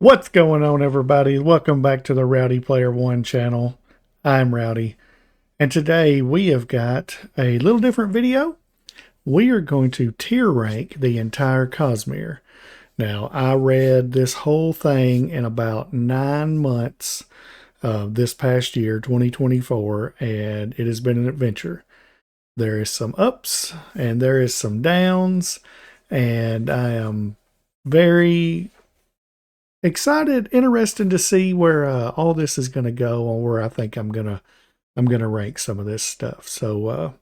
What's going on, everybody? Welcome back to the Rowdy Player One channel. I'm Rowdy, and today we have got a little different video. We are going to tier rank the entire Cosmere. Now, I read this whole thing in about 9 months this past year, 2024, and it has been an adventure. There is some ups and there is some downs, and I am very excited, interested to see where all this is going to go, on where I think I'm gonna rank some of this stuff. So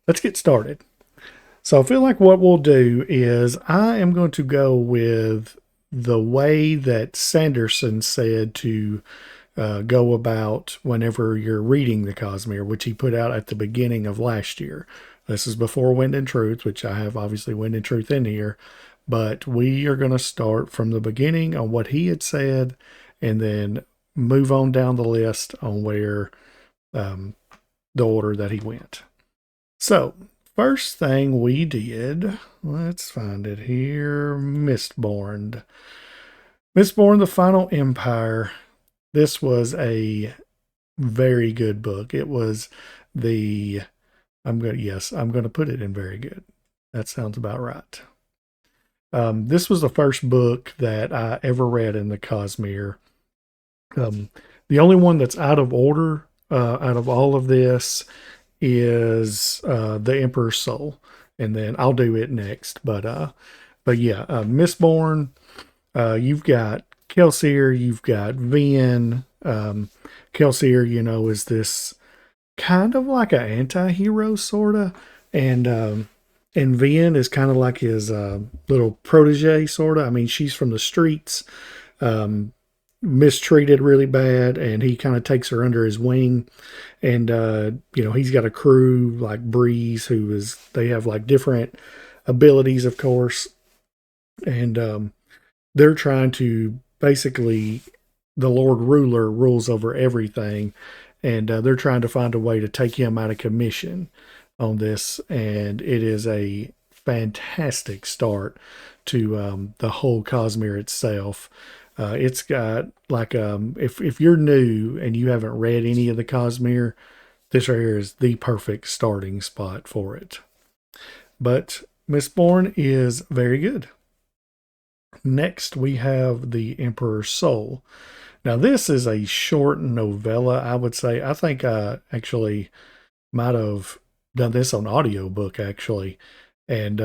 let's get started. So I feel like what we'll do is I am going to go with the way that Sanderson said to go about whenever you're reading the Cosmere, which he put out at the beginning of last year. This is before Wind and Truth, which I have obviously Wind and Truth in here. But we are going to start from the beginning on what he had said and then move on down the list on where the order that he went. So, first thing we did, let's find it here, Mistborn. Mistborn, The Final Empire. This was a very good book. It was I'm going to put it in very good. That sounds about right. This was the first book that I ever read in the Cosmere. The only one that's out of order out of all of this is The Emperor's Soul, and then I'll do it next. But yeah, Mistborn. You've got Kelsier, you've got Vien. Kelsier, is this kind of like an anti-hero, sorta, and Vien is kind of like his little protege, sort of. I mean, she's from the streets, mistreated really bad, and he kind of takes her under his wing. And, he's got a crew like Breeze, they have like different abilities, of course. And they're trying to basically, the Lord Ruler rules over everything. And they're trying to find a way to take him out of commission on this, and it is a fantastic start to the whole Cosmere itself. It's got like if you're new and you haven't read any of the Cosmere, this right here is the perfect starting spot for it. But Mistborn is very good. Next, we have The Emperor's Soul. Now, this is a short novella, I would say. I think I actually might have done this on audiobook, actually. And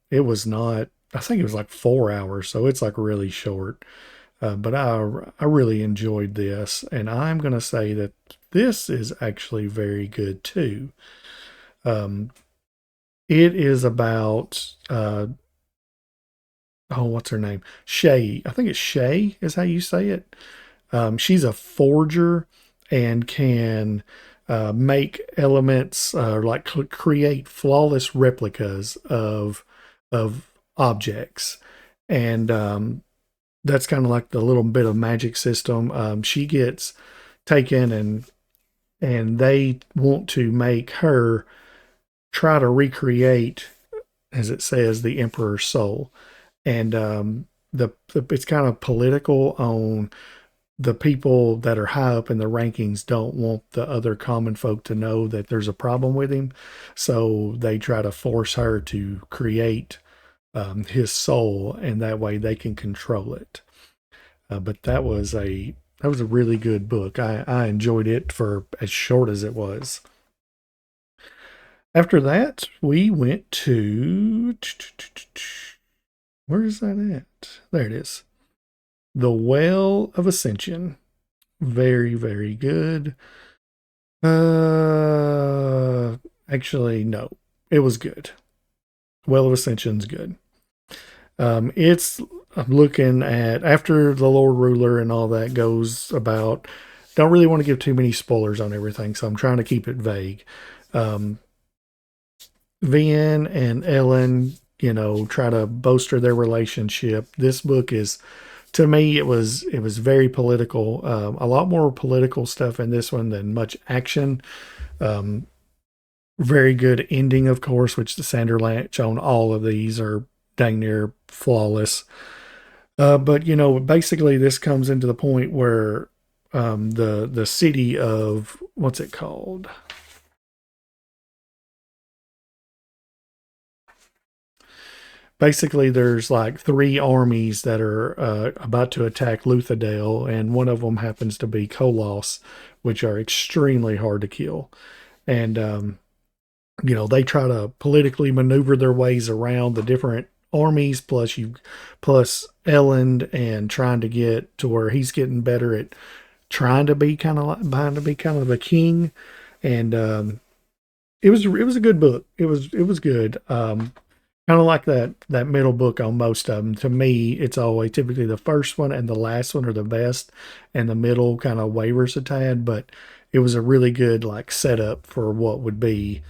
it was not, I think it was like 4 hours, so it's like really short. But I really enjoyed this, and I'm going to say that this is actually very good too. It is about, what's her name? Shay. I think it's Shay is how you say it. She's a forger and can make elements, like create flawless replicas of objects, and that's kind of like the little bit of magic system. She gets taken, and they want to make her try to recreate, as it says, the Emperor's Soul, and it's kind of political on. The people that are high up in the rankings don't want the other common folk to know that there's a problem with him. So they try to force her to create his soul, and that way they can control it. But that was a really good book. I enjoyed it for as short as it was. After that, we went to, where is that at? There it is. The Well of Ascension. Very, very good. Actually, no. It was good. Well of Ascension's good. I'm looking at, after the Lord Ruler and all that goes about, don't really want to give too many spoilers on everything, so I'm trying to keep it vague. Vien and Ellen, try to bolster their relationship. This book is, to me, it was very political. A lot more political stuff in this one than much action. Very good ending, of course, which the Sanderlatch on all of these are dang near flawless. But you know, basically, this comes into the point where the city of what's it called? Basically, there's like three armies that are about to attack Luthadel, and one of them happens to be Kolos, which are extremely hard to kill. And you know, they try to politically maneuver their ways around the different armies. Plus Elland, and trying to get to where he's getting better at trying to be kind of like trying to be kind of a king. And it was a good book. It was good. Kind of like that middle book on most of them. To me, it's always typically the first one and the last one are the best, and the middle kind of wavers a tad. But it was a really good like setup for what would be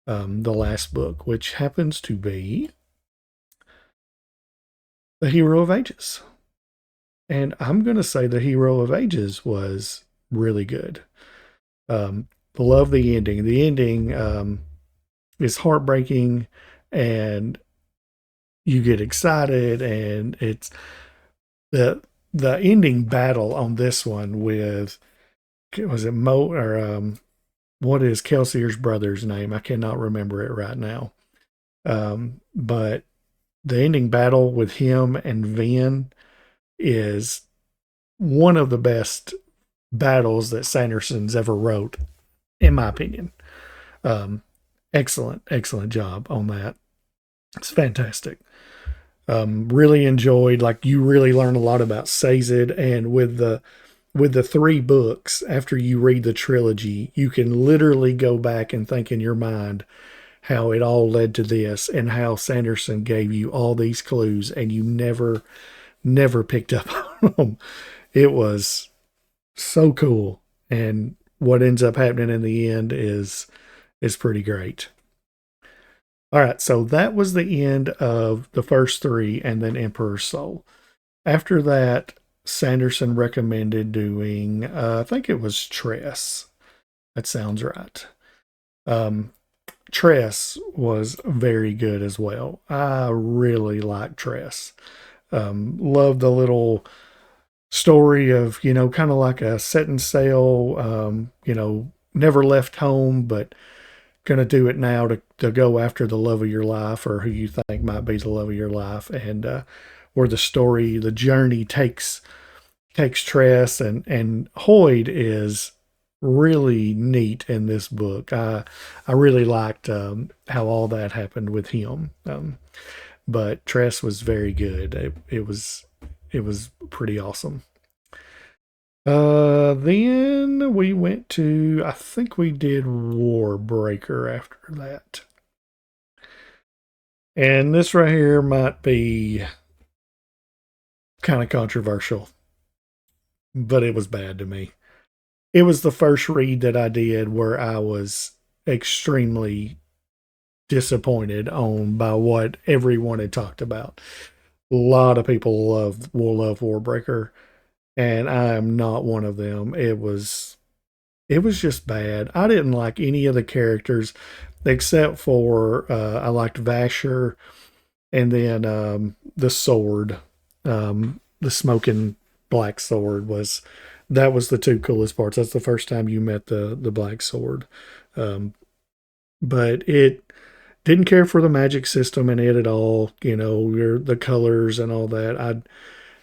the last book, which happens to be the Hero of Ages. And I'm going to say the Hero of Ages was really good. Love the ending. The ending is heartbreaking, and you get excited, and it's the ending battle on this one with, was it Mo or what is Kelsier's brother's name? I cannot remember it right now. But the ending battle with him and Vin is one of the best battles that Sandersons ever wrote, in my opinion. Um, excellent job on that. It's fantastic. Really enjoyed, like, you really learn a lot about Sazed, and with the three books, after you read the trilogy, you can literally go back and think in your mind how it all led to this, and how Sanderson gave you all these clues and you never picked up on them. It was so cool. And what ends up happening in the end is pretty great. All right, so that was the end of the first three, and then Emperor's Soul. After that, Sanderson recommended doing, I think it was Tress. That sounds right. Um, Tress was very good as well. I really like Tress. Love the little story of, you know, kind of like a setting sail, you know, never left home, but going to do it now to go after the love of your life, or who you think might be the love of your life. And where the story, the journey takes Tress, and Hoyd is really neat in this book. I really liked how all that happened with him. But Tress was very good. It was pretty awesome. Then we went to, I think we did Warbreaker after that. And this right here might be kind of controversial, but it was bad to me. It was the first read that I did where I was extremely disappointed on by what everyone had talked about. A lot of people will love Warbreaker, and I am not one of them. It was just bad. I didn't like any of the characters except for I liked Vasher, and then the sword, the smoking black sword was the two coolest parts. That's the first time you met the black sword. Um, but it didn't care for the magic system in it at all. You know, the colors and all that.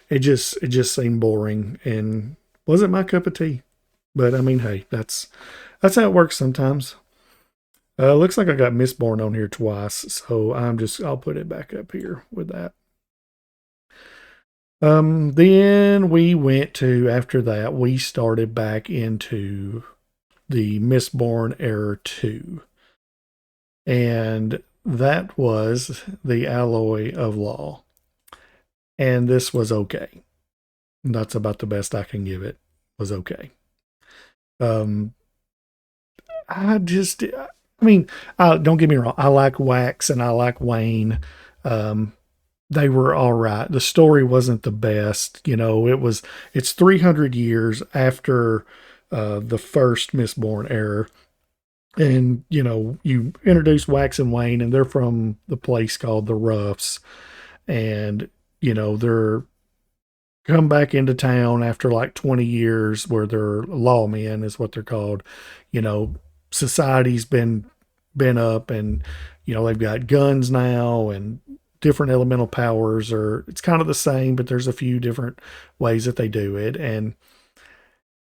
It just seemed boring and wasn't my cup of tea. But I mean, hey, that's how it works sometimes. Looks like I got Mistborn on here twice, so I'll put it back up here with that. Then we went to, after that, we started back into the Mistborn Era 2. And that was the Alloy of Law. And this was okay. That's about the best I can give it. Was okay. Um, I mean, don't get me wrong. I like Wax and I like Wayne. Um, they were all right. The story wasn't the best. You know, it's 300 years after the first Mistborn era. And, you know, you introduce Wax and Wayne, and they're from the place called the Roughs. And, you know, they're come back into town after like 20 years where they're lawmen is what they're called. You know, society's been up and they've got guns now and different elemental powers, or it's kind of the same, but there's a few different ways that they do it, and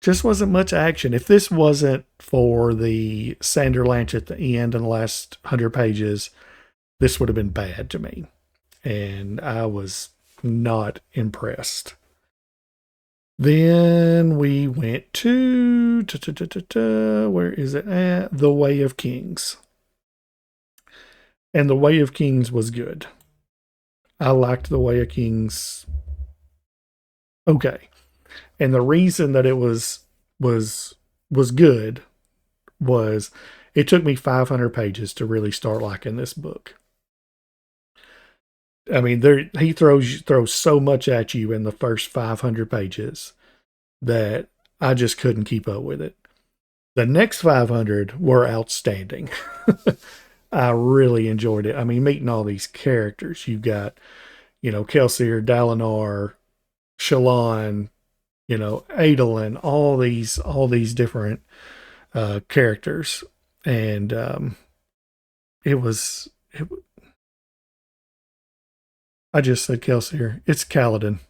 just wasn't much action. If this wasn't for the Sander Lanch at the end in the last 100 pages, this would have been bad to me. And I was not impressed. Then we went to, where is it at? The Way of Kings. And The Way of Kings was good. I liked The Way of Kings. Okay. And the reason that it was good was it took me 500 pages to really start liking this book. I mean, he throws so much at you in the first 500 pages that I just couldn't keep up with it. The next 500 were outstanding. I really enjoyed it. I mean, meeting all these characters. You've got, Kelsier, Dalinar, Shallan, Adolin, all these different characters. And I just said Kelsier. It's Kaladin.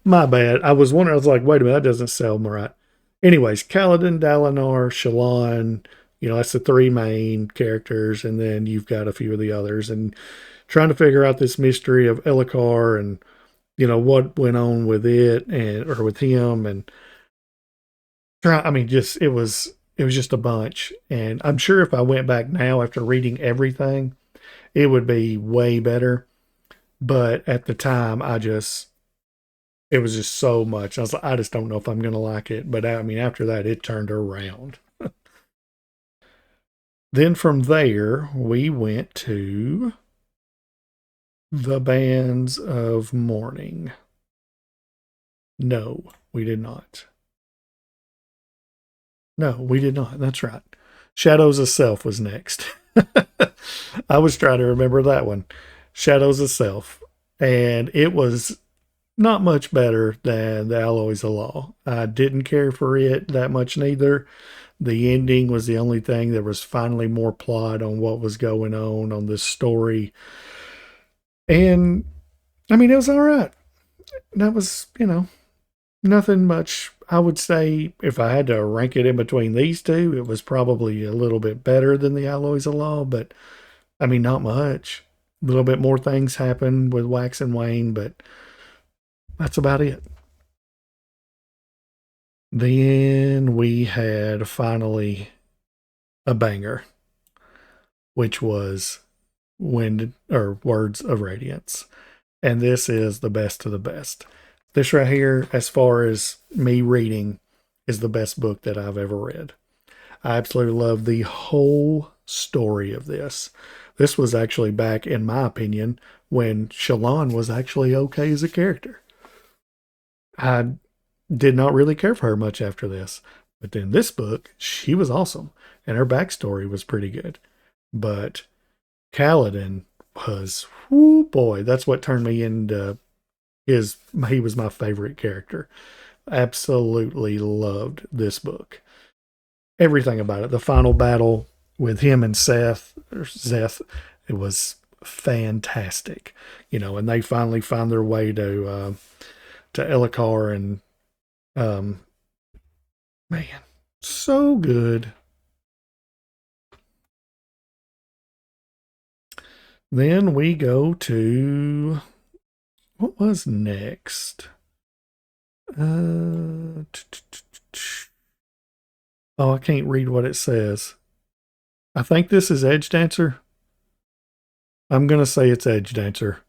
My bad. I was wondering, I was like, wait a minute, that doesn't sound right. Anyways, Kaladin, Dalinar, Shallan, that's the three main characters, and then you've got a few of the others, and trying to figure out this mystery of Elhokar and, what went on with it or with him, and it was just a bunch. And I'm sure if I went back now after reading everything, it would be way better. But at the time, it was just so much. I was like, I just don't know if I'm going to like it. But I mean, after that, it turned around. Then from there, we went to The Bands of Mourning. No, we did not. No, we did not. That's right. Shadows of Self was next. I was trying to remember that one. Shadows of Self. And it was not much better than The Alloys of Law. I didn't care for it that much neither. The ending was the only thing. There was finally more plot on what was going on this story. And, I mean, it was all right. That was, nothing much. I would say if I had to rank it in between these two, it was probably a little bit better than The Alloys of Law, but, I mean, not much. A little bit more things happen with Wax and Wayne, but that's about it. Then we had finally a banger, which was Words of Radiance. And this is the best of the best. This right here, as far as me reading, is the best book that I've ever read. I absolutely love the whole story of this. This was actually back, in my opinion, when Shallan was actually okay as a character. I did not really care for her much after this. But then this book, she was awesome. And her backstory was pretty good. But Kaladin was, whoo boy, that's what turned me into he was my favorite character. Absolutely loved this book. Everything about it. The final battle with him and Zeth, it was fantastic. And they finally find their way to Elhokar, and man, so good. Then we go to what was next? Oh, I can't read what it says. I think this is Edge Dancer. I'm going to say it's Edge Dancer.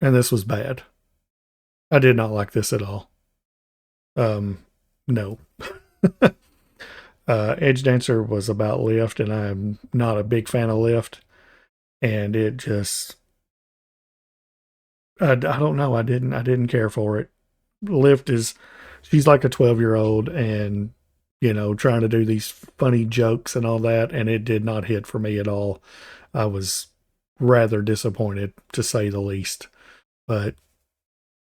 And this was bad. I did not like this at all. No. Edge Dancer was about Lift, and I'm not a big fan of Lift. And it just, I don't know. I didn't care for it. Lift she's like a 12-year-old and, trying to do these funny jokes and all that. And it did not hit for me at all. I was rather disappointed, to say the least. But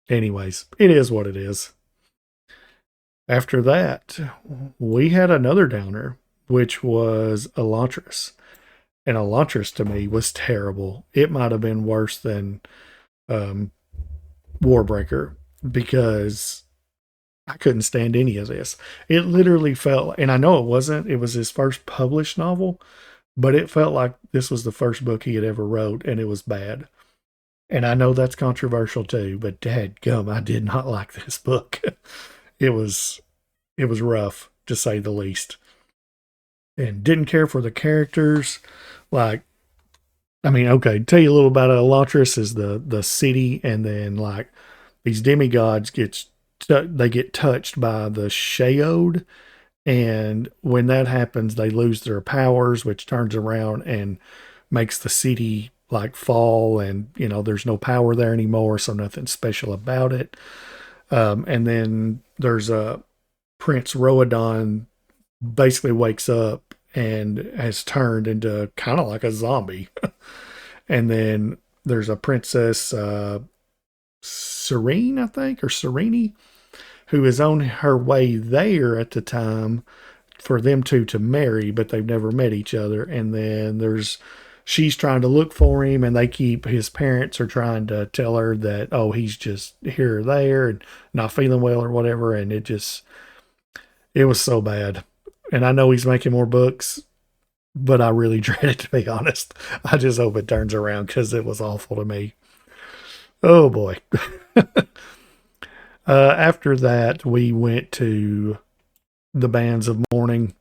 anyways, it is what it is. After that, we had another downer, which was Elantris. And Elantris to me was terrible. It might have been worse than um, Warbreaker because I couldn't stand any of this. It literally felt, and I know it wasn't, it was his first published novel, but it felt like this was the first book he had ever wrote, and it was bad. And I know that's controversial too, but dadgum, I did not like this book. it was it was rough to say the least, and didn't care for the characters. Like, I mean, okay, tell you a little about it. Elantris is the city, and then like these demigods they get touched by the Shaod, and when that happens, they lose their powers, which turns around and makes the city like fall, and there's no power there anymore, so nothing special about it. And then there's a Prince Roadon basically wakes up and has turned into kind of like a zombie. And then there's a princess Serene, I think, or Serene, who is on her way there at the time for them two to marry, but they've never met each other. And then she's trying to look for him, and his parents are trying to tell her that, oh, he's just here or there and not feeling well or whatever. And it was so bad. And I know he's making more books, but I really dread it, to be honest. I just hope it turns around because it was awful to me. Oh boy. After that, we went to the Bands of Mourning,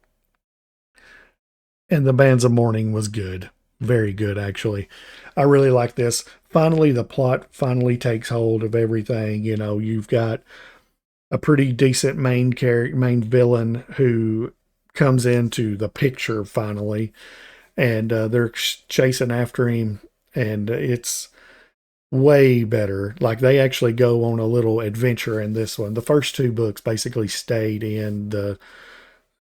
and the Bands of Mourning was good. Very good, actually. I really like this. Finally, the plot finally takes hold of everything. You've got a pretty decent main villain who comes into the picture finally, and they're chasing after him, and it's way better. Like, they actually go on a little adventure in this one. The first two books basically stayed in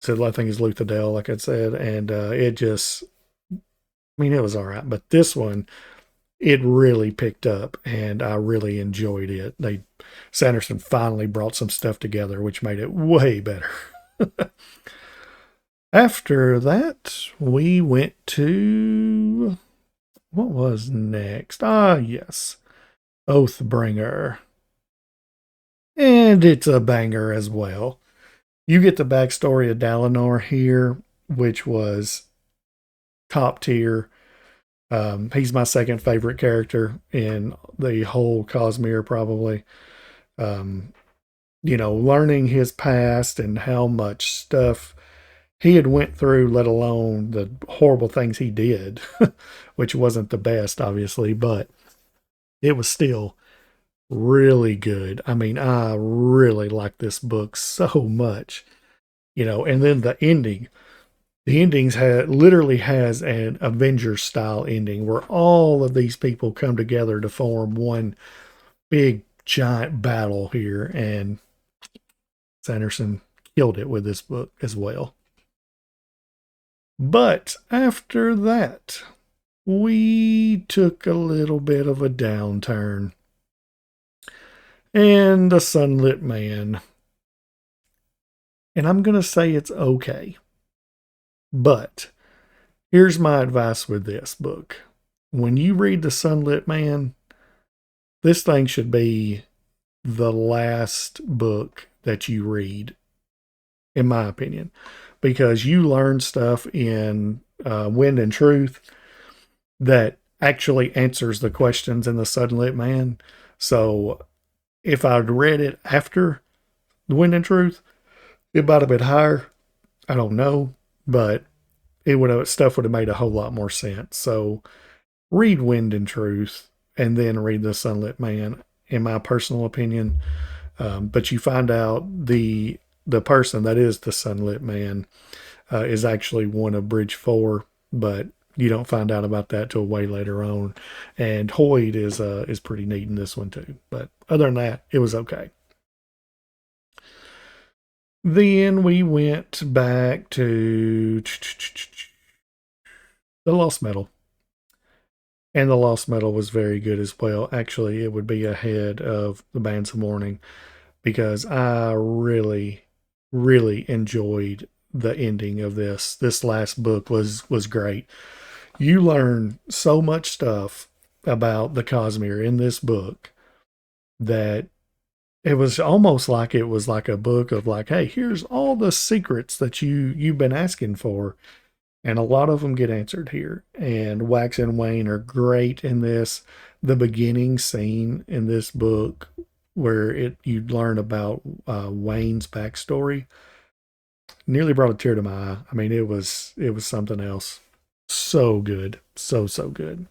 so I think it's Luthadel, like I said, and it just, I mean, it was all right, but this one, it really picked up, and I really enjoyed it. Sanderson finally brought some stuff together, which made it way better. After that, we went to, what was next? Ah, yes, Oathbringer. And it's a banger as well. You get the backstory of Dalinar here, which was top tier. He's my second favorite character in the whole Cosmere, probably. Um, learning his past and how much stuff he had went through, let alone the horrible things he did, which wasn't the best, obviously, but it was still really good. I mean, I really like this book so much, and then the ending. The endings literally has an Avengers style ending where all of these people come together to form one big giant battle here, and Sanderson killed it with this book as well. But after that, we took a little bit of a downturn. And The Sunlit Man. And I'm going to say it's okay. But here's my advice with this book. When you read The Sunlit Man, this thing should be the last book that you read, in my opinion, because you learn stuff in Wind and Truth that actually answers the questions in The Sunlit Man. So if I'd read it after The Wind and Truth, it might have been higher. I don't know, but stuff would have made a whole lot more sense. So read Wind and Truth and then read The Sunlit Man, in my personal opinion. But you find out the person that is the Sunlit Man is actually one of Bridge 4, but you don't find out about that till way later on. And Hoyd is pretty neat in this one too. But other than that, it was okay. Then we went back to The Lost Metal. And the Lost Metal was very good as well. Actually, it would be ahead of the Bands of Mourning because I really, really enjoyed the ending of this. This last book was great. You learn so much stuff about the Cosmere in this book that it was almost like it was like a book of like, hey, here's all the secrets that you've been asking for, and a lot of them get answered here. And Wax and Wayne are great in this. The beginning scene in this book, where you learn about Wayne's backstory, nearly brought a tear to my eye. I mean, it was something else. So good, so good.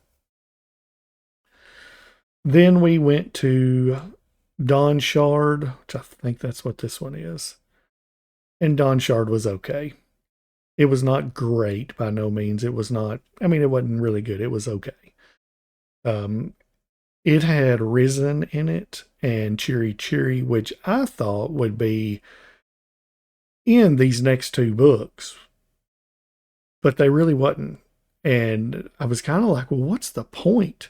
Then we went to Dawn Shard, which I think that's what this one is. And Dawn Shard was okay. It was not great by no means. It was not, I mean, it wasn't really good. It was okay. Um, it had Risen in it and Cheery Cheery, which I thought would be in these next two books, but they really wasn't. And I was kind of like, well, what's the point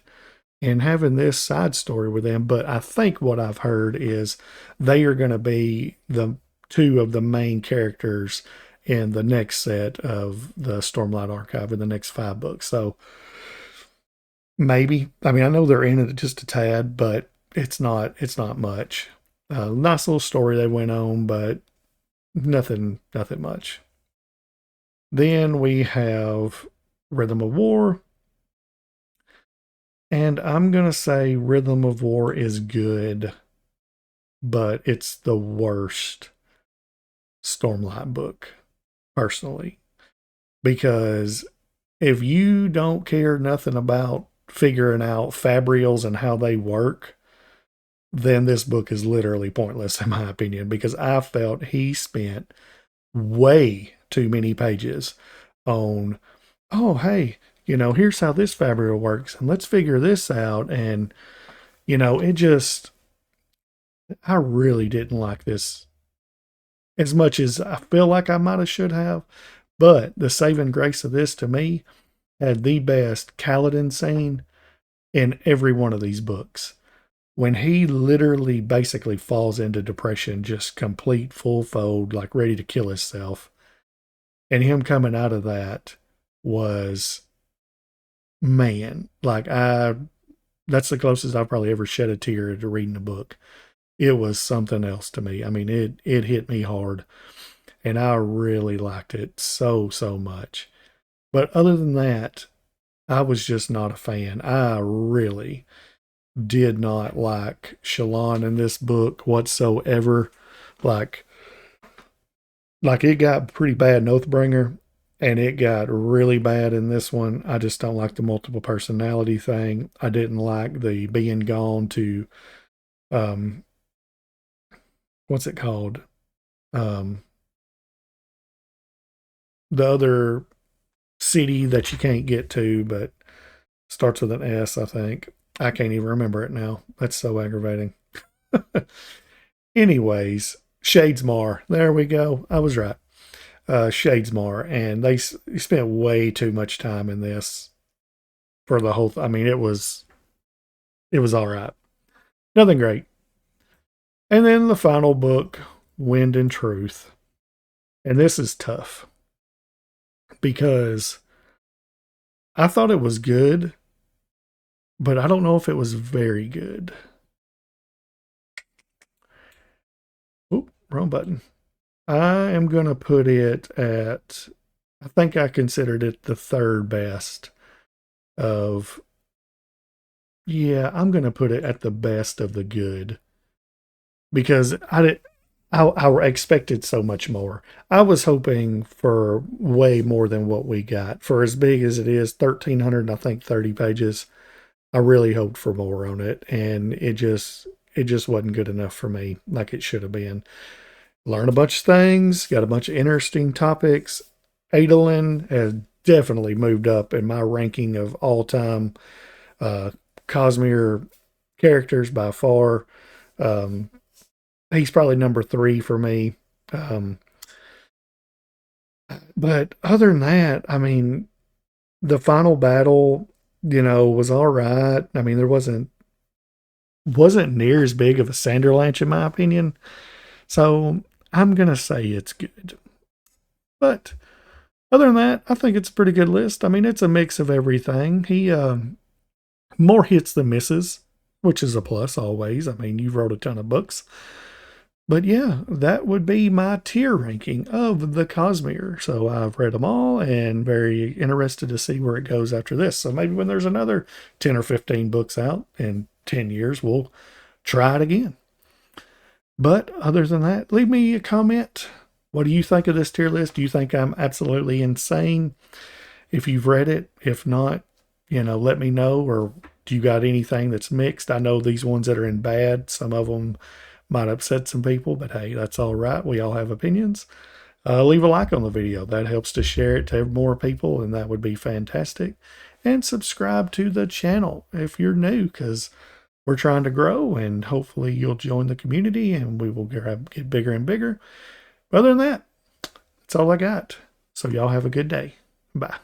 in having this side story with them? But I think what I've heard is they are going to be the two of the main characters in the next set of the Stormlight Archive in the next 5 books. So maybe, I mean, I know they're in it just a tad, but it's not much. Nice little story they went on, but nothing much. Then we have Rhythm of War. And I'm going to say Rhythm of War is good, but it's the worst Stormlight book, personally. Because if you don't care nothing about figuring out Fabrials and how they work, then this book is literally pointless, in my opinion, because I felt he spent way too many pages on, oh, hey, here's how this Fabrial works, and let's figure this out. And, it just, I really didn't like this as much as I feel like I might have should have. But the saving grace of this to me had the best Kaladin scene in every one of these books. When he literally basically falls into depression, just complete full fold, like ready to kill himself. And him coming out of that was, man, that's the closest I've probably ever shed a tear to reading a book. It was something else to me. I mean, it hit me hard, and I really liked it so much. But other than that, I was just not a fan. I really did not like Shallan in this book whatsoever. Like, it got pretty bad in Oathbringer, and it got really bad in this one. I just don't like the multiple personality thing. I didn't like the being gone to, um, what's it called? Um, the other city that you can't get to, but starts with an S, I think. I can't even remember it now. That's so aggravating. Anyways, Shadesmar. There we go. I was right. Shadesmar, and they spent way too much time in this for the whole. I mean, it was all right. Nothing great. And then the final book, Wind and Truth, and this is tough because I thought it was good, but I don't know if it was very good. Oop, wrong button. I am going to put it at, I think I considered it the third best of, yeah, I'm going to put it at the best of the good because I expected so much more. I was hoping for way more than what we got. For as big as it is, 1,300, I think 30 pages, I really hoped for more on it. And it just wasn't good enough for me like it should have been. Learn a bunch of things, got a bunch of interesting topics. Adolin has definitely moved up in my ranking of all time Cosmere characters by far. Um, he's probably number 3 for me. Um, but other than that, I mean, the final battle, was all right. I mean, there wasn't near as big of a Sanderlanche in my opinion. So I'm gonna say it's good. But other than that, I think it's a pretty good list. I mean, it's a mix of everything. He more hits than misses, which is a plus always. I mean, you've wrote a ton of books. But yeah, that would be my tier ranking of the Cosmere. So I've read them all and very interested to see where it goes after this. So maybe when there's another 10 or 15 books out in 10 years, we'll try it again. But other than that, leave me a comment. What do you think of this tier list? Do you think I'm absolutely insane? If you've read it, if not, let me know. Or do you got anything that's mixed? I know these ones that are in bad, some of them might upset some people, but hey, that's all right. We all have opinions. Leave a like on the video. That helps to share it to more people, and that would be fantastic. And subscribe to the channel if you're new, because we're trying to grow, and hopefully you'll join the community and we will get bigger and bigger. Other than that, that's all I got. So y'all have a good day. Bye.